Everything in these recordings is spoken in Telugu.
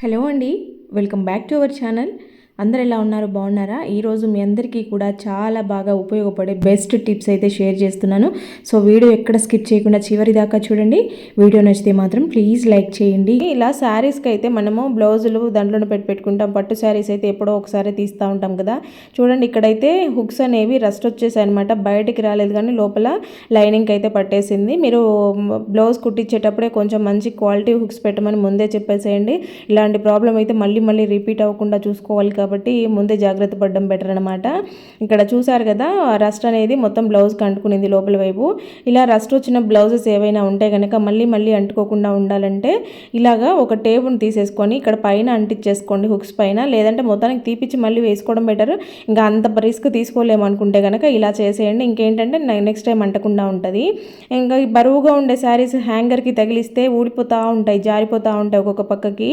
హలో అండి, welcome back to our channel. అందరు ఎలా ఉన్నారు, బాగున్నారా? ఈరోజు మీ అందరికీ కూడా చాలా బాగా ఉపయోగపడే బెస్ట్ టిప్స్ అయితే షేర్ చేస్తున్నాను. సో వీడియో ఎక్కడ స్కిప్ చేయకుండా చివరి దాకా చూడండి. వీడియో నచ్చితే మాత్రం ప్లీజ్ లైక్ చేయండి. ఇలా శారీస్కి అయితే మనము బ్లౌజులు దాంట్లోనే పెట్టుకుంటాం. పట్టు శారీస్ అయితే ఎప్పుడో ఒకసారి తీస్తూ ఉంటాం కదా. చూడండి, ఇక్కడైతే హుక్స్ అనేవి రస్ట్ వచ్చేసాయి అనమాట. బయటికి రాలేదు కానీ లోపల లైనింగ్ అయితే పట్టేసింది. మీరు బ్లౌజ్ కుట్టించేటప్పుడే కొంచెం మంచి క్వాలిటీ హుక్స్ పెట్టమని ముందే చెప్పేసేయండి. ఇలాంటి ప్రాబ్లం అయితే మళ్ళీ రిపీట్ అవ్వకుండా చూసుకోవాలి కాబట్టి ముందే జాగ్రత్త పడడం బెటర్ అనమాట. ఇక్కడ చూసారు కదా, రస్ట్ అనేది మొత్తం బ్లౌజ్కి అంటుకునింది లోపల వైపు. ఇలా రస్ట్ వచ్చిన బ్లౌజెస్ ఏవైనా ఉంటే కనుక మళ్ళీ అంటుకోకుండా ఉండాలంటే ఇలాగా ఒక టేపును తీసేసుకొని ఇక్కడ పైన అంటించేసుకోండి హుక్స్ పైన. లేదంటే మొత్తానికి తీపిచ్చి మళ్ళీ వేసుకోవడం బెటర్. ఇంకా అంత రిస్క్ తీసుకోలేము అనుకుంటే కనుక ఇలా చేసేయండి. ఇంకేంటంటే నెక్స్ట్ టైం అంటకుండా ఉంటుంది. ఇంకా బరువుగా ఉండే శారీస్ హ్యాంగర్కి తగిలిస్తే ఊడిపోతూ ఉంటాయి, జారిపోతూ ఉంటాయి ఒక్కొక్క పక్కకి.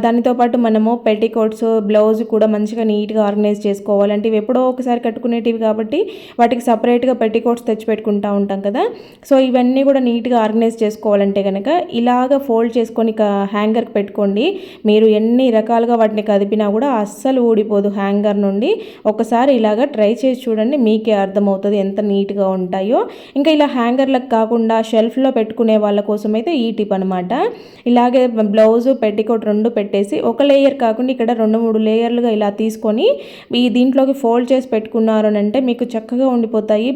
దానితో పాటు మనము పెట్టికోట్స్, బ్లౌజ్ కూడా మంచిగా నీట్గా ఆర్గనైజ్ చేసుకోవాలంటే ఇవి ఎప్పుడో ఒకసారి కట్టుకునేటివి కాబట్టి వాటికి సపరేట్గా పెట్టికోట్స్ తెచ్చి పెట్టుకుంటూ ఉంటాం కదా. సో ఇవన్నీ కూడా నీట్గా ఆర్గనైజ్ చేసుకోవాలంటే కనుక ఇలాగ ఫోల్డ్ చేసుకొని హ్యాంగర్కి పెట్టుకోండి. మీరు ఎన్ని రకాలుగా వాటిని కదిపినా కూడా అస్సలు ఊడిపోదు హ్యాంగర్ నుండి. ఒకసారి ఇలాగ ట్రై చేసి చూడండి, మీకే అర్థమవుతుంది ఎంత నీట్గా ఉంటాయో. ఇంకా ఇలా హ్యాంగర్లకు కాకుండా షెల్ఫ్లో పెట్టుకునే వాళ్ళ కోసం అయితే ఈ టిప్ అనమాట. ఇలాగే బ్లౌజు పెట్టికోట్ రెండు పెట్టేసి ఒక లేయర్ కాకుండా ఇక్కడ 2-3 లేయర్లుగా ఇలా తీసుకొని ఈ దీంట్లోకి ఫోల్డ్ చేసి పెట్టుకున్నారు అని అంటే మీకు చక్కగా ఉండిపోతాయి.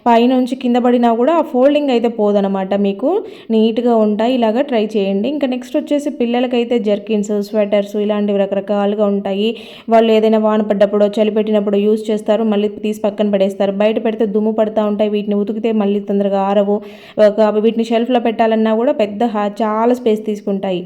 పైనుంచి కింద పడినా కూడా ఆ ఫోల్డింగ్ అయితే పోదనమాట, మీకు నీట్గా ఉంటాయి. ఇలాగా ట్రై చేయండి. ఇంకా నెక్స్ట్ వచ్చేసి పిల్లలకైతే జర్కిన్స్, స్వెటర్స్ ఇలాంటివి రకరకాలుగా ఉంటాయి. వాళ్ళు ఏదైనా వాన పడ్డప్పుడు, చలి పెట్టినప్పుడు యూజ్ చేస్తారు, మళ్ళీ తీసి పక్కన పడేస్తారు. బయట పెడితే దుమ్ము పడుతూ ఉంటాయి, వీటిని ఉతికితే మళ్ళీ తొందరగా ఆరవు. వీటిని షెల్ఫ్లో పెట్టాలన్నా కూడా చాలా స్పేస్ తీసుకుంటాయి.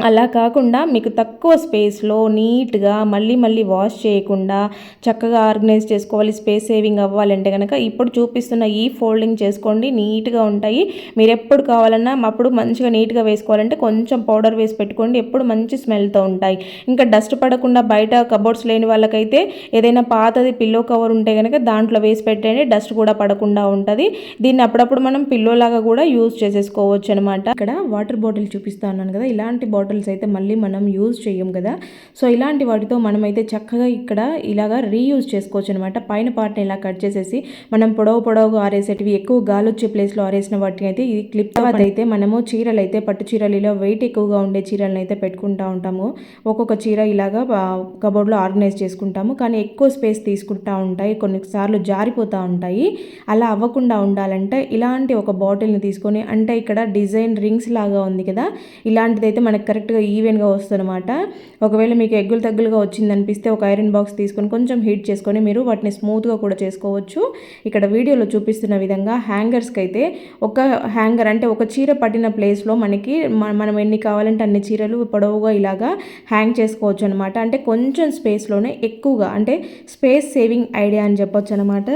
అలా కాకుండా మీకు తక్కువ స్పేస్లో నీట్గా మళ్ళీ వాష్ చేయకుండా చక్కగా ఆర్గనైజ్ చేసుకోవాలి, స్పేస్ సేవింగ్ అవ్వాలంటే కనుక ఇప్పుడు చూపిస్తున్న ఈ ఫోల్డింగ్ చేసుకోండి. నీట్గా ఉంటాయి. మీరు ఎప్పుడు కావాలన్నా అప్పుడు మంచిగా నీట్గా వేసుకోవాలంటే కొంచెం పౌడర్ వేసి పెట్టుకోండి, ఎప్పుడు మంచి స్మెల్తో ఉంటాయి. ఇంకా డస్ట్ పడకుండా బయట కబోర్డ్స్ లేని వాళ్ళకైతే ఏదైనా పాతది పిల్లో కవర్ ఉంటే కనుక దాంట్లో వేసి పెట్టండి, డస్ట్ కూడా పడకుండా ఉంటుంది. దీన్ని అప్పుడప్పుడు మనం పిల్లోలాగా కూడా యూజ్ చేసేసుకోవచ్చు అనమాట. ఇక్కడ వాటర్ బాటిల్ చూపిస్తా ఉన్నాను కదా, ఇలాంటి బాటిల్స్ అయితే మళ్ళీ మనం యూజ్ చేయం కదా. సో ఇలాంటి వాటితో మనమైతే చక్కగా ఇక్కడ ఇలాగా రీయూజ్ చేసుకోవచ్చు అనమాట. పైన పార్ట్ని ఇలా కట్ చేసేసి మనం పొడవుగా ఆరేసేటివి, ఎక్కువ గాలి వచ్చే ప్లేస్లో ఆరేసిన వాటిని అయితే ఈ క్లిప్ తర్వాత అయితే మనము చీరలు అయితే పట్టు చీరలు ఇలా వెయిట్ ఎక్కువగా ఉండే చీరలను అయితే పెట్టుకుంటూ ఉంటాము. ఒక్కొక్క చీర ఇలాగా కబోర్డ్లో ఆర్గనైజ్ చేసుకుంటాము, కానీ ఎక్కువ స్పేస్ తీసుకుంటూ ఉంటాయి, కొన్నిసార్లు జారిపోతూ ఉంటాయి. అలా అవ్వకుండా ఉండాలంటే ఇలాంటి ఒక బాటిల్ని తీసుకొని, అంటే ఇక్కడ డిజైన్ రింగ్స్ లాగా ఉంది కదా, ఇలాంటిదైతే మనకు కరెక్ట్గా ఈవెన్గా వస్తుందన్నమాట. ఒకవేళ మీకు ఎగ్గులు తగ్గులుగా వచ్చిందనిపిస్తే ఒక ఐరన్ బాక్స్ తీసుకొని కొంచెం హీట్ చేసుకొని మీరు వాటిని స్మూత్గా కూడా చేసుకోవచ్చు. ఇక్కడ వీడియోలో చూపిస్తున్న విధంగా హ్యాంగర్స్కి అయితే ఒక హ్యాంగర్ అంటే ఒక చీర పట్టిన ప్లేస్లో మనకి మనం ఎన్ని కావాలంటే అన్ని చీరలు పొడవుగా ఇలాగా హ్యాంగ్ చేసుకోవచ్చు అనమాట. అంటే కొంచెం స్పేస్లోనే ఎక్కువగా, అంటే స్పేస్ సేవింగ్ ఐడియా అని చెప్పొచ్చు అనమాట.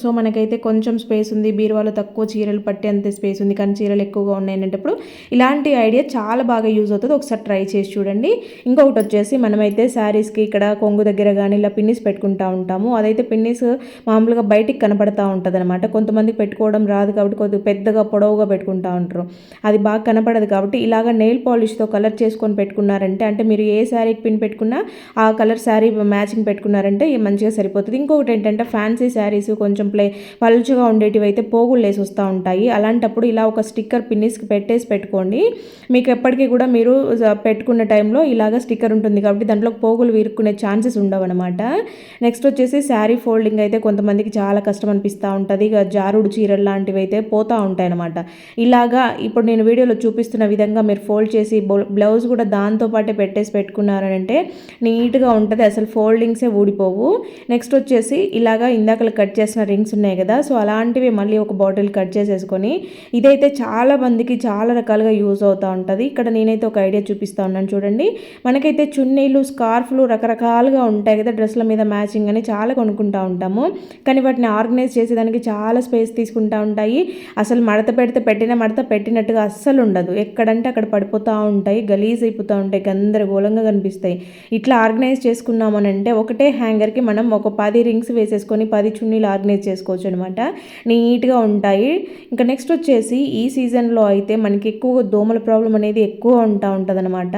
సో మనకైతే కొంచెం స్పేస్ ఉంది, బీరువాలో తక్కువ చీరలు పట్టేంత స్పేస్ ఉంది, కానీ చీరలు ఎక్కువగా ఉన్నాయనేటప్పుడు ఇలాంటి ఐడియా చాలా బాగా యూజ్ అవుతుంది. ఒకసారి ట్రై చేసి చూడండి. ఇంకొకటి వచ్చేసి మనమైతే శారీస్కి ఇక్కడ కొంగు దగ్గర కానీ ఇలా పిన్నిస్ పెట్టుకుంటూ ఉంటాము. అదైతే పిన్నిస్ మామూలుగా బయటికి కనపడతా ఉంటుంది అనమాట. కొంతమంది పెట్టుకోవడం రాదు కాబట్టి కొద్దిగా పెద్దగా పొడవుగా పెట్టుకుంటూ ఉంటారు, అది బాగా కనపడదు. కాబట్టి ఇలాగ నెయిల్ పాలిష్తో కలర్ చేసుకొని పెట్టుకున్నారంటే, అంటే మీరు ఏ శారీకి పిన్ పెట్టుకున్నా ఆ కలర్ శారీ మ్యాచింగ్ పెట్టుకున్నారంటే మంచిగా సరిపోతుంది. ఇంకొకటి ఏంటంటే ఫ్యాన్సీ శారీస్ కొంచెం పలుచగా ఉండేటివి అయితే పోగులు లేసి వస్తూ ఉంటాయి. అలాంటప్పుడు ఇలా ఒక స్టిక్కర్ పిన్నిస్కి పెట్టేసి పెట్టుకోండి. మీకు ఎప్పటికీ కూడా మీరు పెట్టుకున్న టైంలో ఇలాగ స్టిక్కర్ ఉంటుంది కాబట్టి దాంట్లో పోగులు వీరుకునే ఛాన్సెస్ ఉండవు అనమాట. నెక్స్ట్ వచ్చేసి శారీ ఫోల్డింగ్ అయితే కొంతమందికి చాలా కష్టం అనిపిస్తూ ఉంటుంది. ఇక జారుడు చీరలు లాంటివి అయితే పోతూ ఉంటాయి అనమాట. ఇలాగా ఇప్పుడు నేను వీడియోలో చూపిస్తున్న విధంగా మీరు ఫోల్డ్ చేసి బ్లౌజ్ కూడా దాంతో పాటే పెట్టేసి పెట్టుకున్నారంటే నీట్గా ఉంటుంది, అసలు ఫోల్డింగ్సే ఊడిపోవు. నెక్స్ట్ వచ్చేసి ఇలాగా ఇందాక కట్ చేసిన రింగ్స్ ఉన్నాయి కదా, సో అలాంటివి మళ్ళీ ఒక బాటిల్ కట్ చేసేసుకొని, ఇదైతే చాలా మందికి చాలా రకాలుగా యూజ్ అవుతూ ఉంటుంది. ఇక్కడ నేనైతే ఒక ఐడియా చూపిస్తూ ఉన్నాను చూడండి. మనకైతే చున్నీలు, స్కార్ఫ్లు రకరకాలుగా ఉంటాయి కదా, డ్రెస్ల మీద మ్యాచింగ్ అని చాలా కొనుక్కుంటూ ఉంటాము, కానీ వాటిని ఆర్గనైజ్ చేసేదానికి చాలా స్పేస్ తీసుకుంటూ ఉంటాయి. అసలు మడత పెడితే పెట్టిన మడత పెట్టినట్టుగా అస్సలు ఉండదు, ఎక్కడంటే అక్కడ పడిపోతూ ఉంటాయి, గలీజ్ అయిపోతూ ఉంటాయి, గందరగోళంగా కనిపిస్తాయి. ఇట్లా ఆర్గనైజ్ చేసుకున్నామనంటే ఒకటే హ్యాంగర్కి మనం ఒక 10 రింగ్స్ వేసేసుకొని 10 చున్నీలు ఆర్గనైజ్ చేసుకోవచ్చు అనమాట, నీట్గా ఉంటాయి. ఇంకా నెక్స్ట్ వచ్చేసి ఈ సీజన్లో అయితే మనకి ఎక్కువ దోమల ప్రాబ్లం అనేది ఎక్కువ ఉంటా ఉంటుంది ఉంటుందన్నమాట.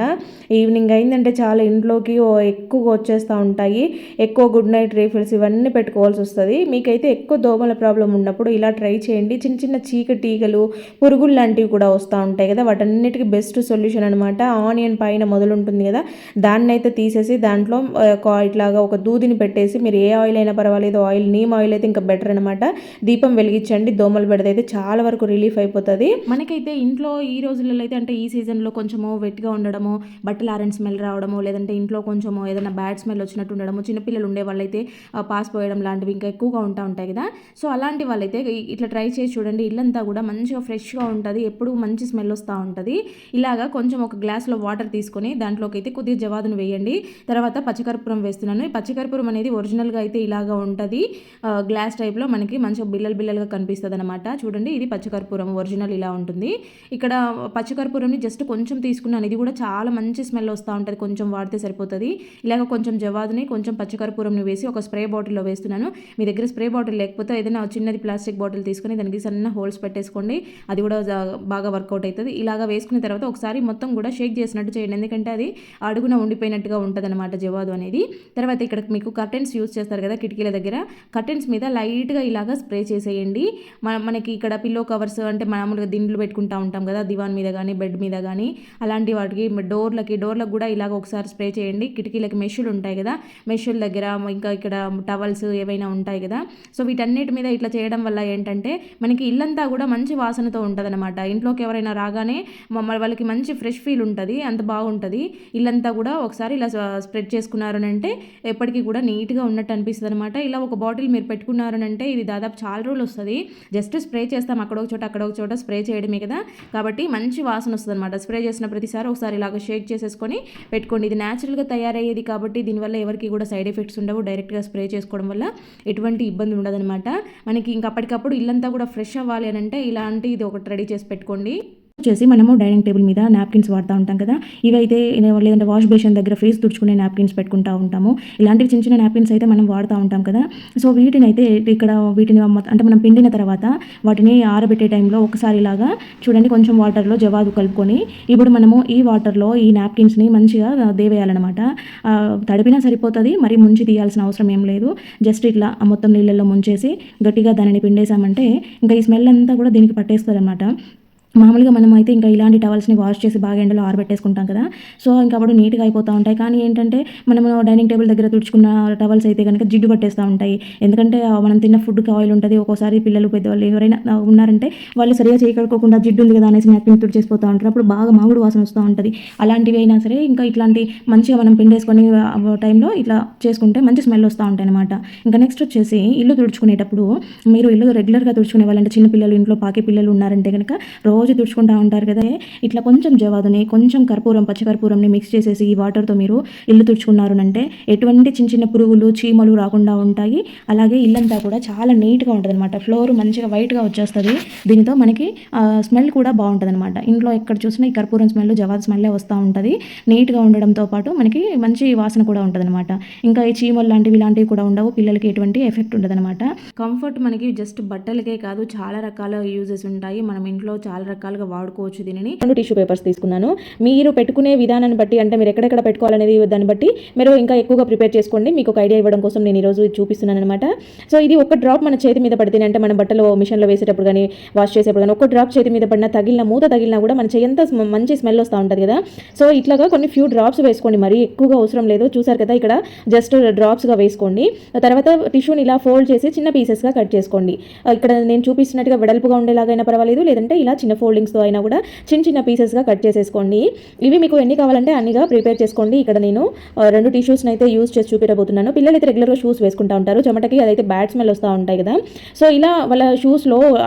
ఈవినింగ్ అయిందంటే చాలా ఇంట్లోకి ఎక్కువగా వచ్చేస్తూ ఉంటాయి. ఎక్కువ గుడ్ నైట్ రీఫిల్స్ ఇవన్నీ పెట్టుకోవాల్సి వస్తుంది. మీకైతే ఎక్కువ దోమల ప్రాబ్లం ఉన్నప్పుడు ఇలా ట్రై చేయండి. చిన్న చిన్న చీకటీగలు, పురుగులు లాంటివి కూడా వస్తూ ఉంటాయి కదా, వాటన్నిటికీ బెస్ట్ సొల్యూషన్ అనమాట. ఆనియన్ పైన మొదలు ఉంటుంది కదా, దాన్ని అయితే తీసేసి దాంట్లో ఇట్లాగా ఒక దూదిని పెట్టేసి, మీరు ఏ ఆయిల్ అయినా పర్వాలేదు, నీమ్ ఆయిల్ అయితే ఇంకా బెటర్ అనమాట, దీపం వెలిగించండి. దోమలు పెడితే అయితే చాలా వరకు రిలీఫ్ అయిపోతుంది. మనకైతే ఇంట్లో ఈ రోజులలో అయితే అంటే ఈ సీజన్లో కొంచెము వెట్గా ఉండడము, బట్టలు ఆరెంజ్ స్మెల్ రావడము, లేదంటే ఇంట్లో కొంచెము ఏదైనా బ్యాడ్ స్మెల్ వచ్చినట్టు ఉండడము, చిన్నపిల్లలు ఉండే వాళ్ళైతే పాస్ పోయడం లాంటివి ఇంకా ఎక్కువగా ఉంటాయి కదా. సో అలాంటి వాళ్ళైతే ఇట్లా ట్రై చేసి చూడండి. ఇల్లంతా కూడా మంచిగా ఫ్రెష్గా ఉంటుంది, ఎప్పుడు మంచి స్మెల్ వస్తూ ఉంటుంది. ఇలాగా కొంచెం ఒక గ్లాస్లో వాటర్ తీసుకొని దాంట్లోకి అయితే కొద్దిగా జవాదును వేయండి. తర్వాత పచ్చకర్పూరం వేస్తున్నాను. ఈ పచ్చకర్పూరం అనేది ఒరిజినల్గా అయితే ఇలాగా ఉంటుంది, గ్లాస్ టైప్లో మనకి మంచిగా బిల్లలుగా కనిపిస్తుంది అనమాట. చూడండి, ఇది పచ్చకర్పూరం ఒరిజినల్ ఇలా ఉంటుంది. ఇక్కడ పచ్చకర్పూరంని జస్ట్ కొంచెం తీసుకున్నాను, ఇది కూడా చాలా మంచి స్మెల్ వస్తూ ఉంటుంది, కొంచెం వాడితే సరిపోతుంది. ఇలాగ కొంచెం జవాదుని కొంచెం పచ్చకర్పూరంని వేసి ఒక స్ప్రే బాటిల్లో వేస్తున్నాను. మీ దగ్గర స్ప్రే బాటిల్ లేకపోతే ఏదైనా చిన్నది ప్లాస్టిక్ బాటిల్ తీసుకొని దానికి సన్న హోల్స్ పెట్టేసుకోండి, అది కూడా బాగా వర్కౌట్ అవుతుంది. ఇలాగ వేసుకున్న తర్వాత ఒకసారి మొత్తం కూడా షేక్ చేసినట్టు చేయండి, ఎందుకంటే అది అడుగున ఉండిపోయినట్టుగా ఉంటుంది అనమాట జవాదు అనేది. తర్వాత ఇక్కడ మీకు కర్టెన్స్ యూస్ చేస్తారు కదా కిటికీల దగ్గర, కర్టెన్స్ మీద లైట్గా ఇలాగ స్ప్రే చేసేయండి. మనకి ఇక్కడ పిల్లో కవర్స్ అంటే మామూలుగా దిండ్లు పెట్టుకుంటూ ఉంటాం కదా, దివాన్ మీద కానీ బెడ్ మీద కానీ, అలాంటి వాటికి డోర్లకు కూడా ఇలాగ ఒకసారి స్ప్రే చేయండి. కిటికీలకి మెషులు ఉంటాయి కదా, మెషుల దగ్గర ఇంకా ఇక్కడ టవల్స్ ఏవైనా ఉంటాయి కదా, సో వీటన్నిటి మీద ఇట్లా చేయడం వల్ల ఏంటంటే మనకి ఇల్లంతా కూడా మంచి వాసనతో ఉంటుంది అనమాట. ఇంట్లోకి ఎవరైనా రాగానే వాళ్ళకి మంచి ఫ్రెష్ ఫీల్ ఉంటుంది, అంత బాగుంటుంది. ఇల్లంతా కూడా ఒకసారి ఇలా స్ప్రెడ్ చేసుకున్నారు అంటే ఎప్పటికీ కూడా నీట్గా ఉన్నట్టు అనిపిస్తుంది అనమాట. ఇలా ఒక బాటిల్ మీరు పెట్టుకున్నారు అంటే ఇది దాదాపు చాలా రోజులు వస్తుంది. జస్ట్ స్ప్రే చేస్తాం అక్కడ ఒక చోట స్ప్రే చేయడమే కదా, కాబట్టి మంచి వాసన వస్తుంది అనమాట. స్ప్రే చేసిన ప్రతిసారి ఒకసారి ఇలాగ షేక్ చేసేసుకొని పెట్టుకోండి. ఇది న్యాచురల్గా తయారయ్యేది కాబట్టి దీనివల్ల ఎవరికి కూడా సైడ్ ఎఫెక్ట్స్ ఉండవు. డైరెక్ట్గా స్ప్రే చేసుకోవడం వల్ల ఎటువంటి ఇబ్బంది ఉండదనమాట. మనకి ఇంకా అప్పటికప్పుడు ఇల్లంతా కూడా ఫ్రెష్ అవ్వాలి అని అంటే ఇలాంటి ఇది ఒకటి రెడీ చేసి పెట్టుకోండి. వచ్చేసి మనము డైనింగ్ టేబుల్ మీద నాప్కిన్స్ వాడుతూ ఉంటాం కదా, ఇవైతే లేదంటే వాష్ బేసిన్ దగ్గర ఫేస్ తుడుచుకునే నాప్కిన్స్ పెట్టుకుంటూ ఉంటాము. ఇలాంటివి చిన్న చిన్న నాప్కిన్స్ అయితే మనం వాడుతూ ఉంటాం కదా. సో వీటిని అయితే వీటిని అంటే మనం పిండిన తర్వాత వాటిని ఆరబెట్టే టైంలో ఒకసారి ఇలాగా చూడండి, కొంచెం వాటర్లో జవాదు కలుపుకొని ఇప్పుడు మనము ఈ వాటర్లో ఈ నాప్కిన్స్ని మంచిగా దేవేయాలన్నమాట. తడిపినా సరిపోతుంది, మరి ముంచి తీయాల్సిన అవసరం ఏం లేదు. జస్ట్ ఇట్లా మొత్తం నీళ్ళల్లో ముంచేసి గట్టిగా దానిని పిండేసామంటే ఇంకా ఈ స్మెల్ అంతా కూడా దీనికి పట్టేస్తుంది అనమాట. మామూలుగా మనం అయితే ఇంకా ఇలాంటి టవల్స్ని వాష్ చేసి బాగా ఎండలో ఆరబెట్టేసుకుంటాం కదా, సో ఇంకా అప్పుడు నీట్గా అయిపోతూ ఉంటాయి. కానీ ఏంటంటే మనము డైనింగ్ టేబుల్ దగ్గర తుడుచుకున్న టవల్స్ అయితే కనుక జిడ్డు పట్టేస్తూ ఉంటాయి. ఎందుకంటే మనం తిన్న ఫుడ్కి ఆయిల్ ఉంటుంది. ఒక్కోసారి పిల్లలు పెద్దవాళ్ళు ఎవరైనా ఉన్నారంటే వాళ్ళు సరిగా చేయకడుకోకుండా జిడ్డు ఉంది కదా అనేసి నాప్కిన్ తుడిచేసిపోతూ ఉంటారు, అప్పుడు బాగా మామిడి వాసన వస్తూ ఉంటుంది. అలాంటివి అయినా సరే ఇంకా ఇట్లాంటి మంచిగా మనం పిండేసుకొని టైంలో ఇట్లా చేసుకుంటే మంచి స్మెల్ వస్తూ ఉంటాయి అనమాట. ఇంకా నెక్స్ట్ వచ్చేసి ఇల్లు తుడుచుకునేటప్పుడు మీరు ఇల్లు రెగ్యులర్గా తుడుచుకునే వాళ్ళంటే చిన్న పిల్లలు ఇంట్లో పాకే పిల్లలు ఉన్నారంటే కనుక రోజు తుడుచుకుంటూ ఉంటారు కదా, ఇట్లా కొంచెం జవాదుని కొంచెం పచ్చకర్పూరంని మిక్స్ చేసేసి ఈ వాటర్తో మీరు ఇల్లు తుడుచుకున్నారు అంటే ఎటువంటి చిన్న చిన్న పురుగులు చీమలు రాకుండా ఉంటాయి. అలాగే ఇల్లంతా కూడా చాలా నీట్గా ఉంటుంది అనమాట. ఫ్లోర్ మంచిగా వైట్గా వచ్చేస్తుంది. దీనితో మనకి స్మెల్ కూడా బాగుంటుంది అనమాట. ఇంట్లో ఎక్కడ చూసినా ఈ కర్పూరం స్మెల్ జవాదు స్మెల్లే వస్తూ ఉంటుంది. నీట్గా ఉండడంతో పాటు మనకి మంచి వాసన కూడా ఉంటుంది అనమాట. ఇంకా ఈ చీమలు ఇలాంటివి కూడా ఉండవు, పిల్లలకి ఎటువంటి ఎఫెక్ట్ ఉండదు అనమాట. కంఫర్ట్ మనకి జస్ట్ బట్టలకే కాదు చాలా రకాల యూజెస్ ఉంటాయి. మనం ఇంట్లో చాలా రకాలుగా వాడుకోవచ్చు దీనిని. 2 టిష్యూ పేపర్స్ తీసుకున్నాను. మీరు పెట్టుకునే విధానాన్ని బట్టి అంటే మీరు ఎక్కడెక్కడ పెట్టుకోవాలనేది దాన్ని బట్టి మీరు ఇంకా ఎక్కువగా ప్రిపేర్ చేసుకోండి. మీకు ఒక ఐడియా ఇవ్వడం కోసం నేను ఈరోజు చూపిస్తున్నాను అనమాట. సో ఇది ఒక డ్రాప్ మన చేతి మీద పడితే అంటే మన బట్టలు మిషన్లో వేసేటప్పుడు కానీ వాష్ చేసేటప్పుడు కానీ ఒక డ్రాప్ చేతి మీద పడినా మూత తగిలినా కూడా మన చేయంతా మంచి స్మెల్ వస్తూ ఉంటుంది కదా. సో ఇట్లాగా కొన్ని ఫ్యూ డ్రాప్స్ వేసుకోండి, మరీ ఎక్కువగా అవసరం లేదు. చూసారు కదా, ఇక్కడ జస్ట్ డ్రాప్స్గా వేసుకోండి. తర్వాత టిష్యూని ఇలా ఫోల్డ్ చేసి చిన్న పీసెస్గా కట్ చేసుకోండి. ఇక్కడ నేను చూపిస్తున్నట్టుగా వెడల్పుగా ఉండేలాగైనా పర్వాలేదు, లేదంటే ఇలా చిన్న ఫోల్డింగ్స్తో అయినా కూడా చిన్న పీసెస్గా కట్ చేసేసుకోండి. ఇవి మీకు ఎన్ని కావాలంటే అన్నిగా ప్రిపేర్ చేసుకోండి. ఇక్కడ నేను 2 టిష్యూస్ని అయితే యూస్ చేసి చూపించబోతున్నాను. పిల్లలు అయితే రెగ్యులర్గా షూస్ వేసుకుంటూ ఉంటారు, చెమటకి అదైతే బ్యాడ్ స్మెల్ వస్తూ ఉంటాయి కదా. సో ఇలా వాళ్ళ షూస్లో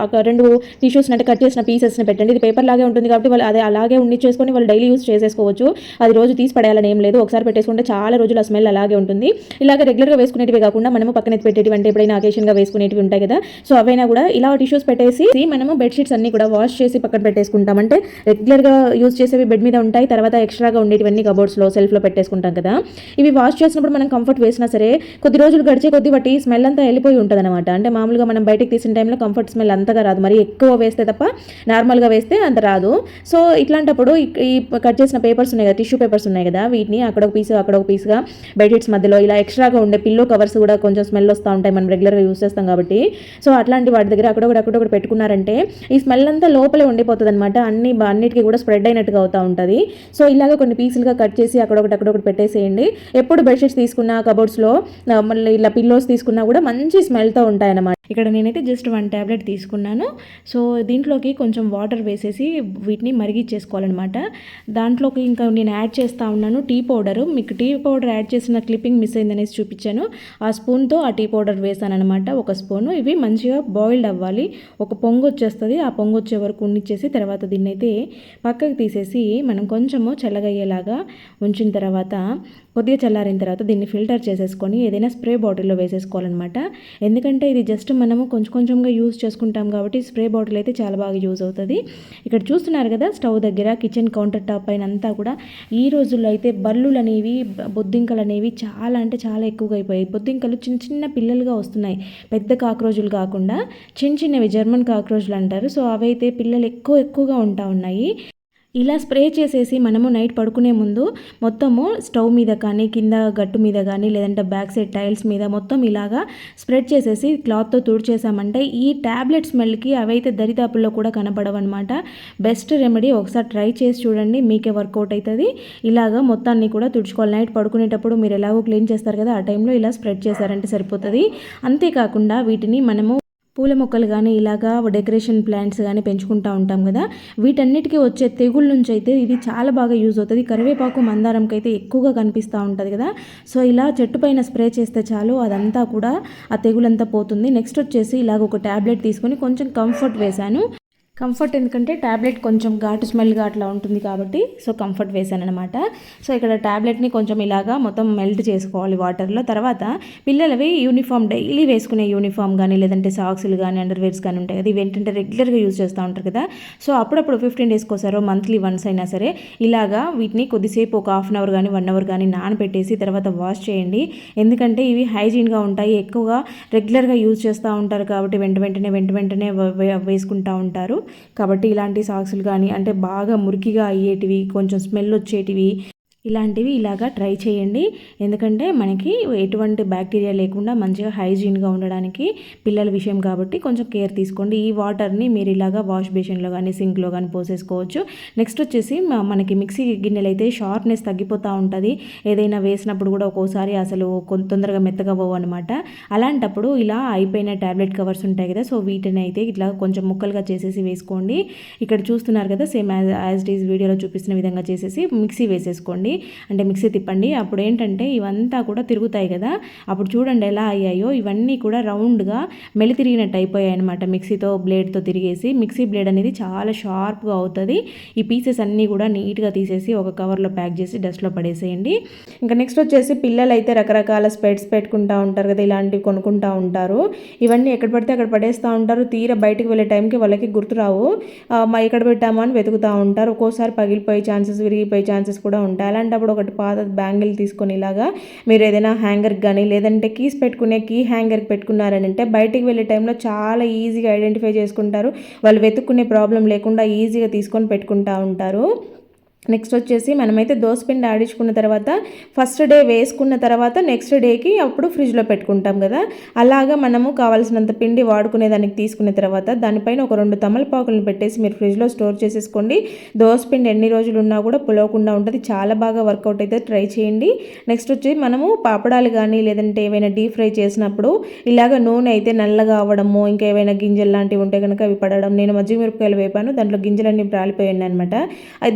2 టిష్యూస్ని అంటే కట్ చేసిన పీసెస్ని పెట్టండి. ఇది పేపర్ లాగే ఉంటుంది కాబట్టి వాళ్ళు అదే అలాగే చేసుకొని వాళ్ళు డైలీ యూస్ చేసేసుకోవచ్చు. అది రోజు తీసి పడేయాలని ఏం లేదు, ఒకసారి పెట్టేసుకుంటే చాలా రోజులు ఆ స్మెల్ అలాగే ఉంటుంది. ఇలాగ రెగ్యులర్గా వేసుకునేటివి కాకుండా మనము పక్కన పెట్టేటివి అంటే ఎప్పుడైనా అకేషన్గా వేసుకునేటివి ఉంటాయి కదా, సో అవైనా కూడా ఇలా టిష్యూస్ పెట్టేసి మనము బెడ్షీట్స్ అన్ని కూడా వాష్ చేసి పక్కన పెట్టేసుకుంటాం. అంటే రెగ్యులర్గా యూజ్ చేసేవి బెడ్ మీద ఉంటాయి, తర్వాత ఎక్స్ట్రాగా ఉండేటివన్నీ కబోర్డ్స్లో సెల్ఫ్లో పెట్టేసుకుంటాం కదా. ఇవి వాష్ చేసినప్పుడు మనం కంఫర్ట్ వేసినా సరే కొద్ది రోజులు గడిచే కొద్ది వాటి స్మెల్ అంతా వెళ్ళిపోయి ఉంటుంది అనమాట. అంటే మామూలుగా మనం బయటకు తీసిన టైంలో కంఫర్ట్ స్మెల్ అంతగా రాదు, మరి ఎక్కువ వేస్తే తప్ప నార్మల్గా వేస్తే అంత రాదు. సో ఇట్లాంటప్పుడు ఈ కట్ చేసిన పేపర్స్ ఉన్నాయి కదా, టిష్యూ పేపర్స్ ఉన్నాయి కదా, వీటిని అక్కడ ఒక పీస్ అక్కడ ఒక పీస్గా బెడ్షీట్స్ మధ్యలో ఇలా ఎక్స్ట్రాగా ఉండే పిల్లో కవర్స్ కూడా కొంచెం స్మెల్ వస్తూ ఉంటాయి, మనం రెగ్యులర్గా యూస్ చేస్తాం కాబట్టి. సో అట్లాంటి వాటి దగ్గర అక్కడొకటి పెట్టుకున్నారంటే ఈ స్మెల్ అంతా లోపలే ఉండిపోతుంది అనమాట, అన్నిటికీ కూడా స్ప్రెడ్ అయినట్టుగా అవుతూ ఉంటుంది. సో ఇలాగ కొన్ని పీసులుగా కట్ చేసి అక్కడొకటి పెట్టేసేయండి. ఎప్పుడు బెడ్షీట్స్ తీసుకున్నా కబోర్డ్స్లో మళ్ళీ ఇలా పిల్లోస్ తీసుకున్నా కూడా మంచి స్మెల్తో ఉంటాయన్నమాట. ఇక్కడ నేనైతే జస్ట్ 1 ట్యాబ్లెట్ తీసుకున్నాను. సో దీంట్లోకి కొంచెం వాటర్ వేసేసి వీటిని మరిగిచ్చేసుకోవాలన్నమాట. దాంట్లోకి ఇంకా నేను యాడ్ చేస్తూ ఉన్నాను టీ పౌడరు. మీకు టీ పౌడర్ యాడ్ చేసిన క్లిప్పింగ్ మిస్ అయిందనేసి చూపించాను. ఆ స్పూన్తో ఆ టీ పౌడర్ వేసాను అనమాట, 1 స్పూను. ఇవి మంచిగా బాయిల్డ్ అవ్వాలి, ఒక పొంగు వచ్చేస్తుంది. ఆ పొంగు వచ్చే వరకు ఉండిచ్చేసి తర్వాత దీన్ని అయితే పక్కకు తీసేసి మనం కొంచెము చల్లగయ్యేలాగా ఉంచిన తర్వాత కొద్దిగా చల్లారిన తర్వాత దీన్ని ఫిల్టర్ చేసేసుకొని ఏదైనా స్ప్రే బాటిల్లో వేసేసుకోవాలన్నమాట. ఎందుకంటే ఇది జస్ట్ మనము కొంచెంగా యూజ్ చేసుకుంటాం కాబట్టి స్ప్రే బాటిల్ అయితే చాలా బాగా యూజ్ అవుతుంది. ఇక్కడ చూస్తున్నారు కదా, స్టవ్ దగ్గర కిచెన్ కౌంటర్ టాప్ పైన అంతా కూడా ఈ రోజుల్లో అయితే బల్లులు అనేవి బొద్దింకలు అనేవి చాలా అంటే చాలా ఎక్కువగా అయిపోయాయి. బొద్దింకలు చిన్న పిల్లలుగా వస్తున్నాయి, పెద్ద కాక్రోజులు కాకుండా చిన్నవి జర్మన్ కాక్రోజులు అంటారు. సో అవైతే పిల్లలు ఎక్కువగా ఉంటా ఉన్నాయి. ఇలా స్ప్రే చేసేసి మనము నైట్ పడుకునే ముందు మొత్తము స్టవ్ మీద కానీ కింద గట్టు మీద కానీ లేదంటే బ్యాక్ సైడ్ టైల్స్ మీద మొత్తం ఇలాగా స్ప్రెడ్ చేసేసి క్లాత్తో తుడిచేసామంటే ఈ ట్యాబ్లెట్ స్మెల్కి అవైతే దరిదాపుల్లో కూడా కనపడవన్నమాట. బెస్ట్ రెమెడీ, ఒకసారి ట్రై చేసి చూడండి, మీకే వర్కౌట్ అవుతుంది. ఇలాగా మొత్తాన్ని కూడా తుడుచుకోవాలి. నైట్ పడుకునేటప్పుడు మీరు ఎలాగో క్లీన్ చేస్తారు కదా, ఆ టైంలో ఇలా స్ప్రెడ్ చేశారంటే సరిపోతుంది. అంతేకాకుండా వీటిని మనము పూల మొక్కలు కానీ ఇలాగా డెకరేషన్ ప్లాంట్స్ కానీ పెంచుకుంటూ ఉంటాం కదా, వీటన్నిటికీ వచ్చే తెగుళ్ళ నుంచి అయితే ఇది చాలా బాగా యూజ్ అవుతుంది. కరివేపాకు మందారంకి అయితే ఎక్కువగా కనిపిస్తూ ఉంటుంది కదా. సో ఇలా చెట్టు పైన స్ప్రే చేస్తే చాలు, అదంతా కూడా ఆ తెగులంతా పోతుంది. నెక్స్ట్ వచ్చేసి ఇలాగ ఒక ట్యాబ్లెట్ తీసుకొని కొంచెం కంఫర్ట్ వేశాను. కంఫర్ట్ ఎందుకంటే ట్యాబ్లెట్ కొంచెం ఘాటు స్మెల్గా అట్లా ఉంటుంది కాబట్టి సో కంఫర్ట్ వేసాను అనమాట. సో ఇక్కడ ట్యాబ్లెట్ని కొంచెం ఇలాగా మొత్తం మెల్ట్ చేసుకోవాలి వాటర్లో. తర్వాత పిల్లలవి యూనిఫామ్ డైలీ వేసుకునే యూనిఫామ్ కానీ లేదంటే సాక్స్లు కానీ అండర్వేర్స్ కానీ ఉంటాయి కదా, ఇవి ఏంటంటే రెగ్యులర్గా యూజ్ చేస్తూ ఉంటారు కదా. సో అప్పుడప్పుడు 15 డేస్కి ఒకసారో మంత్లీ వన్స్ అయినా సరే ఇలాగా వీటిని కొద్దిసేపు ఒక 1/2 అవర్ కానీ 1 అవర్ కానీ నానబెట్టేసి తర్వాత వాష్ చేయండి. ఎందుకంటే ఇవి హైజీన్గా ఉంటాయి, ఎక్కువగా రెగ్యులర్గా యూజ్ చేస్తూ ఉంటారు కాబట్టి వెంటనే వేసుకుంటూ ఉంటారు. కాబట్టి ఇలాంటి సాక్సులు కానీ అంటే బాగా మురికిగా అయ్యేటివి, కొంచెం స్మెల్ వచ్చేటివి, ఇలాంటివి ఇలాగా ట్రై చేయండి. ఎందుకంటే మనకి ఎటువంటి బ్యాక్టీరియా లేకుండా మంచిగా హైజీన్గా ఉండడానికి పిల్లల విషయం కాబట్టి కొంచెం కేర్ తీసుకోండి. ఈ వాటర్ని మీరు ఇలాగా వాష్ బేసిన్లో కానీ సింక్లో కానీ పోసేసుకోవచ్చు. నెక్స్ట్ వచ్చేసి మనకి మిక్సీ గిన్నెలు అయితే షార్ప్నెస్ తగ్గిపోతూ ఉంటుంది, ఏదైనా వేసినప్పుడు కూడా ఒక్కోసారి అసలు తొందరగా మెత్తగా పోవు అనమాట. అలాంటప్పుడు ఇలా అయిపోయిన ట్యాబ్లెట్ కవర్స్ ఉంటాయి కదా, సో వీటిని అయితే ఇట్లా కొంచెం ముక్కలుగా చేసేసి వేసుకోండి. ఇక్కడ చూస్తున్నారు కదా, సేమ్ యాజ్ ఇట్ ఈజ్ వీడియోలో చూపిస్తున్న విధంగా చేసేసి మిక్సీ వేసేసుకోండి. అంటే మిక్సీ తిప్పండి. అప్పుడు ఏంటంటే ఇవంతా కూడా తిరుగుతాయి కదా, అప్పుడు చూడండి ఎలా అయ్యాయో, ఇవన్నీ కూడా రౌండ్గా మెలితిరిగినట్టు అయిపోయాయి అనమాట. మిక్సీతో బ్లేడ్తో తిరిగేసి మిక్సీ బ్లేడ్ అనేది చాలా షార్ప్గా అవుతుంది. ఈ పీసెస్ అన్నీ కూడా నీట్గా తీసేసి ఒక కవర్లో ప్యాక్ చేసి డస్ట్లో పడేసేయండి. ఇంకా నెక్స్ట్ వచ్చేసి పిల్లలు అయితే రకరకాల స్పెట్స్ పెట్టుకుంటూ ఉంటారు కదా, ఇలాంటివి కొనుక్కుంటూ ఉంటారు. ఇవన్నీ ఎక్కడ పడితే అక్కడ పడేస్తూ ఉంటారు. తీరా బయటకు వెళ్ళే టైంకి వాళ్ళకి గుర్తురావు, ఎక్కడ పెట్టామో అని వెతుకుతూ ఉంటారు. ఒక్కోసారి పగిలిపోయే ఛాన్సెస్, విరిగిపోయే ఛాన్సెస్ కూడా ఉంటాయి. అలాంటప్పుడు ఒకటి పాత బ్యాంగిల్ తీసుకొని ఇలాగా మీరు ఏదైనా హ్యాంగర్కి కానీ లేదంటే కీస్ పెట్టుకునే కీ హ్యాంగర్కి పెట్టుకున్నారని అంటే బయటికి వెళ్ళే టైంలో చాలా ఈజీగా ఐడెంటిఫై చేసుకుంటారు, వాళ్ళు వెతుక్కునే ప్రాబ్లం లేకుండా ఈజీగా తీసుకొని పెట్టుకుంటూ ఉంటారు. నెక్స్ట్ వచ్చేసి మనమైతే దోసపిండి ఆడించుకున్న తర్వాత ఫస్ట్ డే వేసుకున్న తర్వాత నెక్స్ట్ డేకి అప్పుడు ఫ్రిడ్జ్లో పెట్టుకుంటాం కదా, అలాగా మనము కావాల్సినంత పిండి వాడుకునేదానికి తీసుకున్న తర్వాత దానిపైన ఒక 2 తమలపాకులను పెట్టేసి మీరు ఫ్రిడ్జ్లో స్టోర్ చేసేసుకోండి. దోసపిండి ఎన్ని రోజులు ఉన్నా కూడా పులవకుండా ఉంటుంది, చాలా బాగా వర్కౌట్ అయితే ట్రై చేయండి. నెక్స్ట్ వచ్చి మనము పాపడాలు కానీ లేదంటే ఏవైనా డీప్ ఫ్రై చేసినప్పుడు ఇలాగ నూనె అయితే నల్లగా అవ్వడము, ఇంకా ఏవైనా గింజలు లాంటివి ఉంటే కనుక అవి పడడం. నేను మజ్జిగ మిరపకాయలు వేపాను, దాంట్లో గింజలన్నీ రాలిపోయాయి అనమాట.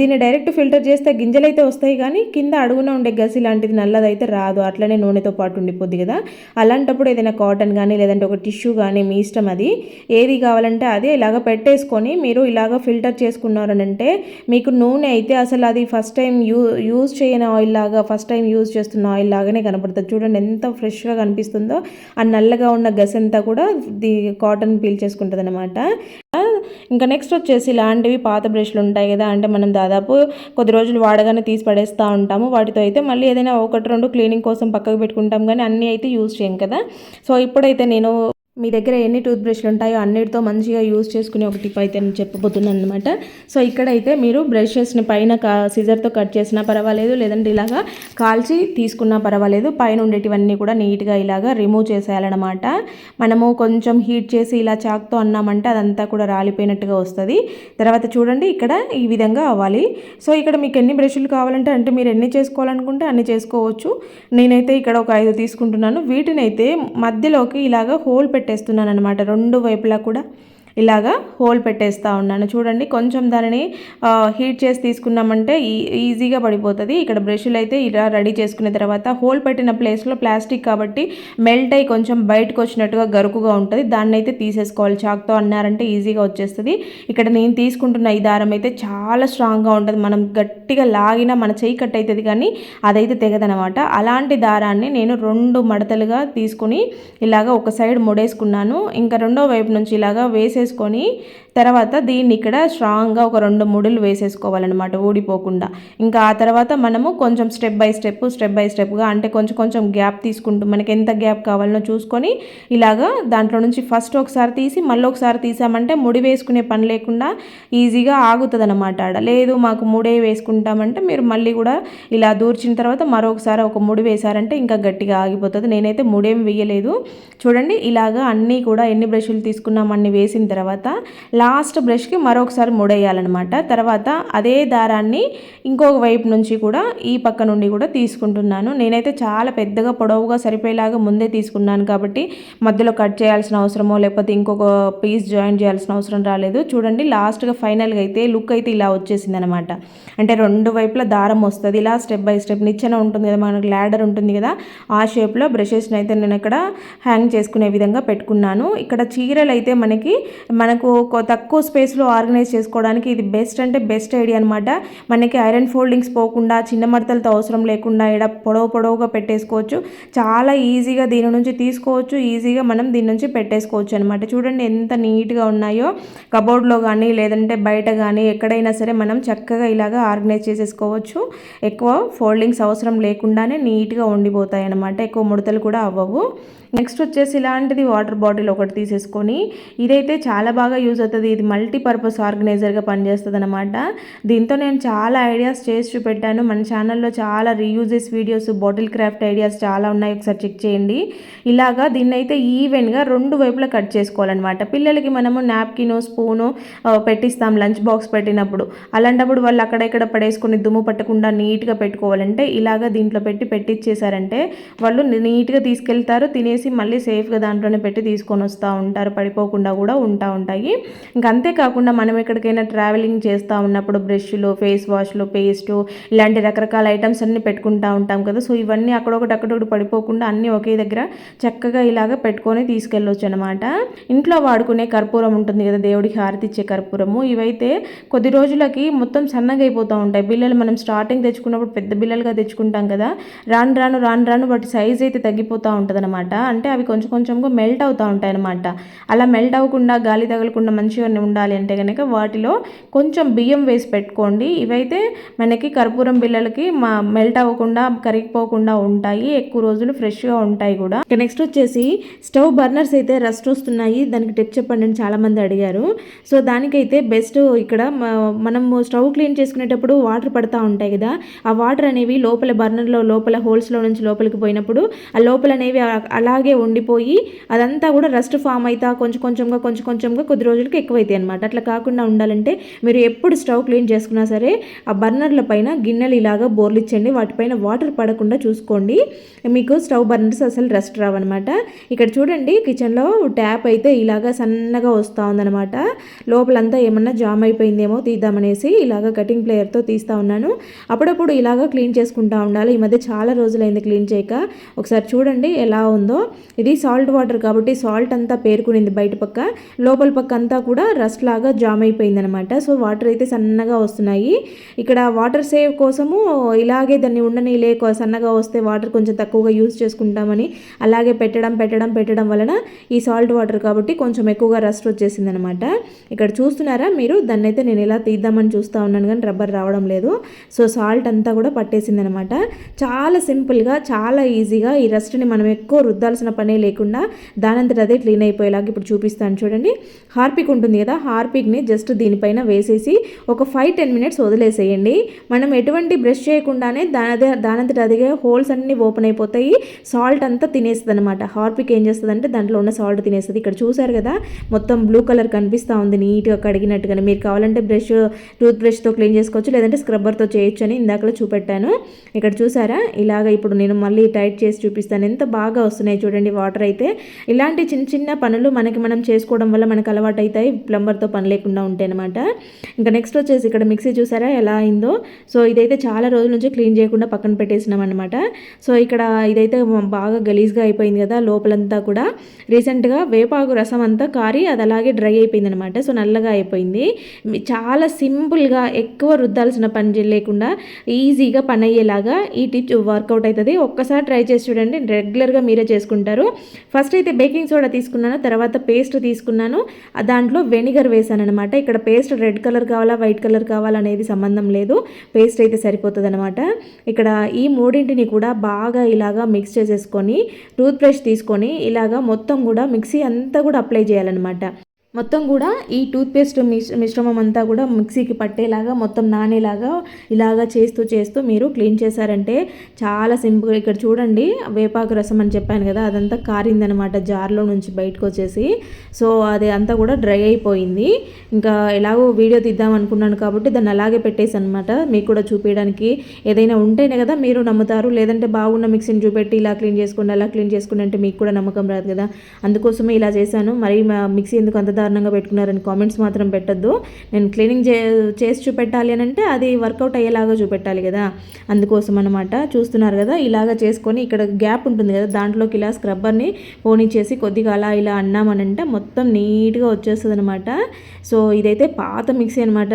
దీన్ని డైరెక్ట్ ఫిల్టర్ చేస్తే గింజలు అయితే వస్తాయి కానీ కింద అడుగున ఉండే గసి లాంటిది నల్లదైతే రాదు, అట్లనే నూనెతో పాటు ఉండిపోద్ది కదా. అలాంటప్పుడు ఏదైనా కాటన్ కానీ లేదంటే ఒక టిష్యూ కానీ మీ ఇష్టం, అది ఏది కావాలంటే అదే ఇలాగ పెట్టేసుకొని మీరు ఇలాగ ఫిల్టర్ చేసుకున్నారనంటే మీకు నూనె అయితే అసలు అది ఫస్ట్ టైం యూజ్ చేయని ఆయిల్ లాగా, ఫస్ట్ టైం యూజ్ చేస్తున్న ఆయిల్ లాగానే కనపడుతుంది. చూడండి ఎంత ఫ్రెష్గా కనిపిస్తుందో. ఆ నల్లగా ఉన్న గసి అంతా కూడా కాటన్ పీల్ చేసుకుంటుంది అనమాట. ఇంకా నెక్స్ట్ వచ్చేసి ఇలాంటివి పాత బ్రష్లు ఉంటాయి కదా, అంటే మనం దాదాపు కొద్ది రోజులు వాడగానే తీసి పడేస్తూ ఉంటాము. వాటితో అయితే మళ్ళీ ఏదైనా 1-2 క్లీనింగ్ కోసం పక్కకు పెట్టుకుంటాం, కానీ అన్నీ అయితే యూజ్ చేయం కదా. సో ఇప్పుడైతే నేను మీ దగ్గర ఎన్ని టూత్ బ్రష్లు ఉంటాయో అన్నిటితో మంచిగా యూజ్ చేసుకునే ఒక టిప్ అయితే నేను చెప్పబోతున్నాను అనమాట. సో ఇక్కడైతే మీరు బ్రషెస్ని పైన సిజర్తో కట్ చేసినా పర్వాలేదు, లేదంటే ఇలాగా కాల్చి తీసుకున్నా పర్వాలేదు. పైన ఉండేటివన్నీ కూడా నీట్గా ఇలాగా రిమూవ్ చేసేయాలన్నమాట. మనము కొంచెం హీట్ చేసి ఇలా చాక్తో అన్నామంటే అదంతా కూడా రాలిపోయినట్టుగా వస్తుంది. తర్వాత చూడండి ఇక్కడ ఈ విధంగా అవ్వాలి. సో ఇక్కడ మీకు ఎన్ని బ్రష్లు కావాలంటే, అంటే మీరు ఎన్ని చేసుకోవాలనుకుంటే అన్ని చేసుకోవచ్చు. నేనైతే ఇక్కడ ఒక 5 తీసుకుంటున్నాను. వీటిని అయితే మధ్యలోకి ఇలాగ హోల్ పెట్టేస్తున్నాను అనమాట. 2 వైపులా కూడా ఇలాగా హోల్ పెట్టేస్తూ ఉన్నాను. చూడండి, కొంచెం దానిని హీట్ చేసి తీసుకున్నామంటే ఈజీగా పడిపోతుంది. ఇక్కడ బ్రష్లు అయితే ఇలా రెడీ చేసుకున్న తర్వాత హోల్ పెట్టిన ప్లేస్లో ప్లాస్టిక్ కాబట్టి మెల్ట్ అయ్యి కొంచెం బయటకు వచ్చినట్టుగా గరుకుగా ఉంటుంది. దాన్ని అయితే తీసేసుకోవాలి. చాక్తో అన్నారంటే ఈజీగా వచ్చేస్తుంది. ఇక్కడ నేను తీసుకుంటున్న ఈ దారం అయితే చాలా స్ట్రాంగ్గా ఉంటుంది. మనం గట్టిగా లాగినా మన చెయ్యి కట్ అవుతుంది, కానీ అదైతే తెగదనమాట. అలాంటి దారాన్ని నేను 2 మడతలుగా తీసుకుని ఇలాగ ఒక సైడ్ ముడేసుకున్నాను. ఇంకా రెండో వైపు నుంచి ఇలాగా వేసేసుకొని తర్వాత దీన్ని ఇక్కడ స్ట్రాంగ్గా ఒక 2 ముడులు వేసేసుకోవాలన్నమాట, ఊడిపోకుండా. ఇంకా ఆ తర్వాత మనము కొంచెం స్టెప్ బై స్టెప్గా అంటే కొంచెం గ్యాప్ తీసుకుంటూ మనకి ఎంత గ్యాప్ కావాలనో చూసుకొని ఇలాగా దాంట్లో నుంచి ఫస్ట్ ఒకసారి తీసి మళ్ళీ ఒకసారి తీసామంటే ముడి వేసుకునే పని లేకుండా ఈజీగా ఆగుతుంది అనమాట. లేదు మాకు ముడే వేసుకుంటామంటే మీరు మళ్ళీ కూడా ఇలా దూర్చిన తర్వాత మరొకసారి ఒక ముడి వేశారంటే ఇంకా గట్టిగా ఆగిపోతుంది. నేనైతే ముడేం వేయలేదు. చూడండి, ఇలాగా అన్నీ కూడా ఎన్ని బ్రష్లు తీసుకున్నాం అన్ని వేసిన తర్వాత లాస్ట్ బ్రష్కి మరొకసారి ముడేయాలన్నమాట. తర్వాత అదే దారాన్ని ఇంకొక వైపు నుంచి కూడా ఈ పక్క నుండి కూడా తీసుకుంటున్నాను. నేనైతే చాలా పెద్దగా పొడవుగా సరిపోయేలాగా ముందే తీసుకున్నాను కాబట్టి మధ్యలో కట్ చేయాల్సిన అవసరమో లేకపోతే ఇంకొక పీస్ జాయిన్ చేయాల్సిన అవసరం రాలేదు. చూడండి, లాస్ట్గా ఫైనల్గా అయితే లుక్ అయితే ఇలా వచ్చేసింది అనమాట. అంటే 2 వైపులా దారం వస్తుంది. ఇలా స్టెప్ బై స్టెప్ నిచ్చెన ఉంటుంది కదా, మనకు ల్యాడర్ ఉంటుంది కదా, ఆ షేప్లో బ్రషెస్ని అయితే నేను ఇక్కడ హ్యాంగ్ చేసుకునే విధంగా పెట్టుకున్నాను. ఇక్కడ చీరలు అయితే మనకు తక్కువ స్పేస్లో ఆర్గనైజ్ చేసుకోవడానికి ఇది బెస్ట్ అంటే బెస్ట్ ఐడియా అనమాట. మనకి ఐరన్ ఫోల్డింగ్స్ పోకుండా చిన్న మడతలతో అవసరం లేకుండా ఇక్కడ పొడవుగా పెట్టేసుకోవచ్చు. చాలా ఈజీగా దీని నుంచి తీసుకోవచ్చు, ఈజీగా మనం దీని నుంచి పెట్టేసుకోవచ్చు అనమాట. చూడండి ఎంత నీట్గా ఉన్నాయో. కబోర్డ్లో కానీ లేదంటే బయట కానీ ఎక్కడైనా సరే మనం చక్కగా ఇలాగా ఆర్గనైజ్ చేసేసుకోవచ్చు. ఎక్కువ ఫోల్డింగ్స్ అవసరం లేకుండానే నీట్గా ఉండిపోతాయి అనమాట. ఎక్కువ ముడతలు కూడా అవ్వవు. నెక్స్ట్ వచ్చేసి ఇలాంటిది వాటర్ బాటిల్ ఒకటి తీసేసుకొని, ఇదైతే చాలా బాగా యూజ్ అవుతుంది. ఇది మల్టీపర్పస్ ఆర్గనైజర్గా పనిచేస్తుంది అనమాట. దీంతో నేను చాలా ఐడియాస్ చేసి చూపెట్టాను. మన ఛానల్లో చాలా reuses videos, bottle craft ideas చాలా ఉన్నాయి, ఒకసారి చెక్ చేయండి. ఇలాగా దీన్ని అయితే ఈవెన్గా 2 వైపులా కట్ చేసుకోవాలన్నమాట. పిల్లలకి మనము నాప్కిన్, స్పూను పెట్టిస్తాం లంచ్ బాక్స్ పెట్టినప్పుడు. అలాంటప్పుడు వాళ్ళు అక్కడ ఇక్కడ పడేసుకొని దుమ్ము పట్టకుండా నీట్గా పెట్టుకోవాలంటే ఇలాగా దీంట్లో పెట్టిచ్చేసారంటే వాళ్ళు నీట్గా తీసుకెళ్తారు, తినేసి మళ్ళీ సేఫ్గా దాంట్లోనే పెట్టి తీసుకొని వస్తూ ఉంటారు, పడిపోకుండా కూడా ఉంటాయి. ఇంకా అంతేకాకుండా మనం ఎక్కడికైనా ట్రావెలింగ్ చేస్తూ ఉన్నప్పుడు బ్రష్లు, ఫేస్ వాష్లు, పేస్టు ఇలాంటి రకరకాల ఐటమ్స్ అన్నీ పెట్టుకుంటూ ఉంటాం కదా. సో ఇవన్నీ అక్కడొకటి పడిపోకుండా అన్నీ ఒకే దగ్గర చక్కగా ఇలాగ పెట్టుకొని తీసుకెళ్ళొచ్చు అనమాట. ఇంట్లో వాడుకునే కర్పూరం ఉంటుంది కదా, దేవుడికి హారతి ఇచ్చే కర్పూరము, ఇవైతే కొద్ది రోజులకి మొత్తం సన్నగా అయిపోతూ ఉంటాయి. బిల్లలు మనం స్టార్టింగ్ తెచ్చుకున్నప్పుడు పెద్ద బిల్లలుగా తెచ్చుకుంటాం కదా, రాను వాటి సైజ్ అయితే తగ్గిపోతూ ఉంటుంది అనమాట. అంటే అవి కొంచెంగా మెల్ట్ అవుతూ ఉంటాయి అనమాట. అలా మెల్ట్ అవ్వకుండా గాలి తగలకుండా మంచిగా ఉండాలి అంటే కనుక వాటిలో కొంచెం బియ్యం వేసి పెట్టుకోండి. ఇవైతే మనకి కర్పూరం బిళ్ళలకి మెల్ట్ అవ్వకుండా కరిగిపోకుండా ఉంటాయి, ఎక్కువ రోజులు ఫ్రెష్గా ఉంటాయి కూడా. నెక్స్ట్ వచ్చేసి స్టవ్ బర్నర్స్ అయితే రస్ట్ వస్తున్నాయి, దానికి టిప్ చెప్పండి అని చాలామంది అడిగారు. సో దానికైతే బెస్ట్ ఇక్కడ మనం స్టవ్ క్లీన్ చేసుకునేటప్పుడు వాటర్ పడతా ఉంటాయి కదా, ఆ వాటర్ అనేవి లోపల బర్నర్లో లోపల హోల్స్లో నుంచి లోపలికి పోయినప్పుడు ఆ లోపల అనేవి అలాగే ఉండిపోయి అదంతా కూడా రస్ట్ ఫామ్ అవుతా కొంచెంగా కొద్ది రోజులకి ఎక్కువైతాయి అనమాట. అట్లా కాకుండా ఉండాలంటే మీరు ఎప్పుడు స్టవ్ క్లీన్ చేసుకున్నా సరే ఆ బర్నర్ల పైన గిన్నెలు ఇలాగా బోర్లిచ్చండి, వాటిపైన వాటర్ పడకుండా చూసుకోండి, మీకు స్టవ్ బర్నర్స్ అసలు రస్ట్ రావన్నమాట. ఇక్కడ చూడండి, కిచెన్లో ట్యాప్ అయితే ఇలాగా సన్నగా వస్తూ ఉందన్నమాట. లోపలంతా ఏమన్నా జామ్ అయిపోయిందేమో తీద్దామనేసి ఇలాగ కటింగ్ ప్లేయర్తో తీస్తూ ఉన్నాను. అప్పుడప్పుడు ఇలాగా క్లీన్ చేసుకుంటూ ఉండాలి. ఈ మధ్య చాలా రోజులైంది క్లీన్ చేయక. ఒకసారి చూడండి ఎలా ఉందో. ఇది సాల్ట్ వాటర్ కాబట్టి సాల్ట్ అంతా పేరుకునింది బయట పక్క, లోపల పక్క అంతా కూడా రస్ట్ లాగా జామ్ అయిపోయిందనమాట. సో వాటర్ అయితే సన్నగా వస్తున్నాయి. ఇక్కడ వాటర్ సేవ్ కోసము ఇలాగే దాన్ని ఉండని లేక సన్నగా వస్తే వాటర్ కొంచెం తక్కువగా యూజ్ చేసుకుంటామని అలాగే పెట్టడం వలన ఈ సాల్ట్ వాటర్ కాబట్టి కొంచెం ఎక్కువగా రస్ట్ వచ్చేసిందనమాట. ఇక్కడ చూస్తున్నారా మీరు, దాన్ని అయితే నేను ఇలా తీద్దామని చూస్తూ ఉన్నాను కానీ రబ్బర్ రావడం లేదు. సో సాల్ట్ అంతా కూడా పట్టేసిందనమాట. చాలా సింపుల్గా చాలా ఈజీగా ఈ రస్ట్ని మనం ఎక్కువ రుద్దాల్సిన పనే లేకుండా దానంతట అదే క్లీన్ అయిపోయేలాగా ఇప్పుడు చూపిస్తాను చూడండి. హార్పిక్ ఉంటుంది కదా, హార్పిక్ని జస్ట్ దీనిపైన వేసేసి ఒక 5-10 మినిట్స్ వదిలేసేయండి. మనం ఎటువంటి బ్రష్ చేయకుండానే దానంతట అదిగే హోల్స్ అన్నీ ఓపెన్ అయిపోతాయి. సాల్ట్ అంతా తినేస్తుంది అనమాట. హార్పిక్ ఏం చేస్తుందంటే దాంట్లో ఉన్న సాల్ట్ తినేస్తుంది. ఇక్కడ చూసారు కదా మొత్తం బ్లూ కలర్ కనిపిస్తూ ఉంది నీట్గా కడిగినట్టుగానే. మీరు కావాలంటే టూత్ బ్రష్తో క్లీన్ చేసుకోవచ్చు, లేదంటే స్క్రబ్బర్తో చేయొచ్చు అని ఇందాకలో చూపెట్టాను. ఇక్కడ చూసారా ఇలాగ ఇప్పుడు నేను మళ్ళీ టైట్ చేసి చూపిస్తాను. ఎంత బాగా వస్తున్నాయి చూడండి వాటర్ అయితే. ఇలాంటి చిన్న చిన్న పనులు మనం చేసుకోవడం వల్ల మనకు అలవాటు అవుతాయి, ప్లంబర్తో పని లేకుండా ఉంటాయి అనమాట. ఇంకా నెక్స్ట్ వచ్చేసి ఇక్కడ మిక్సీ చూసారా ఎలా అయిందో. సో ఇదైతే చాలా రోజుల నుంచి క్లీన్ చేయకుండా పక్కన పెట్టేసినాం అనమాట. సో ఇక్కడ ఇదైతే బాగా గలీజ్గా అయిపోయింది కదా లోపలంతా కూడా. రీసెంట్గా వేపాకు రసం అంతా కారి అది అలాగే డ్రై అయిపోయింది అనమాట. సో నల్లగా అయిపోయింది. చాలా సింపుల్గా ఎక్కువ రుద్దాల్సిన పని లేకుండా ఈజీగా పని అయ్యేలాగా ఈ టిప్ వర్కౌట్ అవుతుంది. ఒక్కసారి ట్రై చేసి చూడండి, రెగ్యులర్గా మీరే చేసుకుంటారు. ఫస్ట్ అయితే బేకింగ్ సోడా తీసుకున్నాను, తర్వాత పేస్ట్ తీసుకున్నాను, దాంట్లో వెనిగర్ వేసాను అనమాట. ఇక్కడ పేస్ట్ రెడ్ కలర్ కావాలా వైట్ కలర్ కావాలా అనేది సంబంధం లేదు, పేస్ట్ అయితే సరిపోతుంది అనమాట. ఇక్కడ ఈ మూడింటిని కూడా బాగా ఇలాగా మిక్స్ చేసేసుకొని టూత్ బ్రష్ తీసుకొని ఇలాగా మొత్తం కూడా మిక్సీ అంతా కూడా అప్లై చేయాలన్నమాట. మొత్తం కూడా ఈ టూత్పేస్ట్ మిశ్రమం అంతా కూడా మిక్సీకి పట్టేలాగా మొత్తం నానేలాగా ఇలాగా చేస్తూ మీరు క్లీన్ చేశారంటే చాలా సింపుల్గా. ఇక్కడ చూడండి వేపాకు రసం అని చెప్పాను కదా, అదంతా కారిందనమాట జార్లో నుంచి బయటకు వచ్చేసి. సో అది అంతా కూడా డ్రై అయిపోయింది. ఇంకా ఎలాగో వీడియో తీద్దాం అనుకున్నాను కాబట్టి దాన్ని అలాగే పెట్టేసి అనమాట, మీకు కూడా చూపించడానికి. ఏదైనా ఉంటేనే కదా మీరు నమ్ముతారు, లేదంటే బాగున్న మిక్సీని చూపెట్టి ఇలా క్లీన్ చేసుకోండి అలా క్లీన్ చేసుకోండి అంటే మీకు కూడా నమ్మకం రాదు కదా. అందుకోసమే ఇలా చేశాను. మరి మిక్సీ ఎందుకు అంత దారుణంగా పెట్టుకున్నారని కామెంట్స్ మాత్రం పెట్టద్దు. నేను క్లీనింగ్ చేసి చూపెట్టాలి అని అంటే అది వర్కౌట్ అయ్యేలాగా చూపెట్టాలి కదా, అందుకోసం అనమాట. చూస్తున్నారు కదా ఇలాగా చేసుకొని ఇక్కడ గ్యాప్ ఉంటుంది కదా దాంట్లోకి ఇలా స్క్రబ్బర్ని పోనిచ్చేసి కొద్దిగా అలా ఇలా అన్నామనంటే మొత్తం నీట్గా వచ్చేస్తుంది అనమాట. సో ఇదైతే పాత మిక్సీ అనమాట,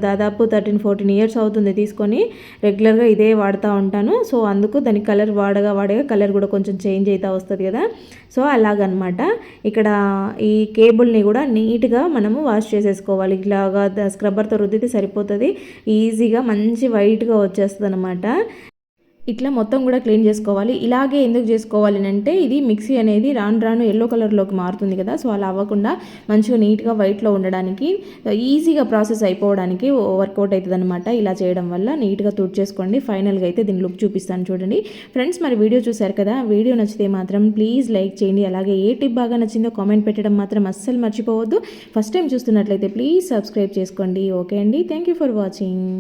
దాదాపు 13-14 ఇయర్స్ అవుతుంది తీసుకొని. రెగ్యులర్గా ఇదే వాడుతూ ఉంటాను. సో అందుకు దాని కలర్ వాడగా కలర్ కూడా కొంచెం చేంజ్ అవుతూ వస్తుంది కదా. సో అలాగనమాట. ఇక్కడ ఈ కేబుల్ని కూడా నీట్గా మనము వాష్ చేసేసుకోవాలి. ఇలాగా స్క్రబ్బర్తో రుద్దితే సరిపోతుంది, ఈజీగా మంచి వైట్గా వచ్చేస్తుంది అనమాట. ఇట్లా మొత్తం కూడా క్లీన్ చేసుకోవాలి. ఇలాగే ఎందుకు చేసుకోవాలి అంటే ఇది మిక్సీ అనేది రాను ఎల్లో కలర్లోకి మారుతుంది కదా. సో అలా అవ్వకుండా మంచిగా నీట్గా వైట్లో ఉండడానికి, ఈజీగా ప్రాసెస్ అయిపోవడానికి వర్కౌట్ అవుతుంది అనమాట. ఇలా చేయడం వల్ల నీట్గా తుడిచేసుకోండి. ఫైనల్గా అయితే దీని లుక్ చూపిస్తాను చూడండి ఫ్రెండ్స్. మరి వీడియో చూసారు కదా, వీడియో నచ్చితే మాత్రం ప్లీజ్ లైక్ చేయండి. అలాగే ఏ టిప్ బాగా నచ్చిందో కామెంట్ పెట్టడం మాత్రం అస్సలు మర్చిపోవద్దు. ఫస్ట్ టైం చూస్తున్నట్లయితే ప్లీజ్ సబ్స్క్రైబ్ చేసుకోండి. ఓకే అండి, థ్యాంక్ యూ ఫర్ వాచింగ్.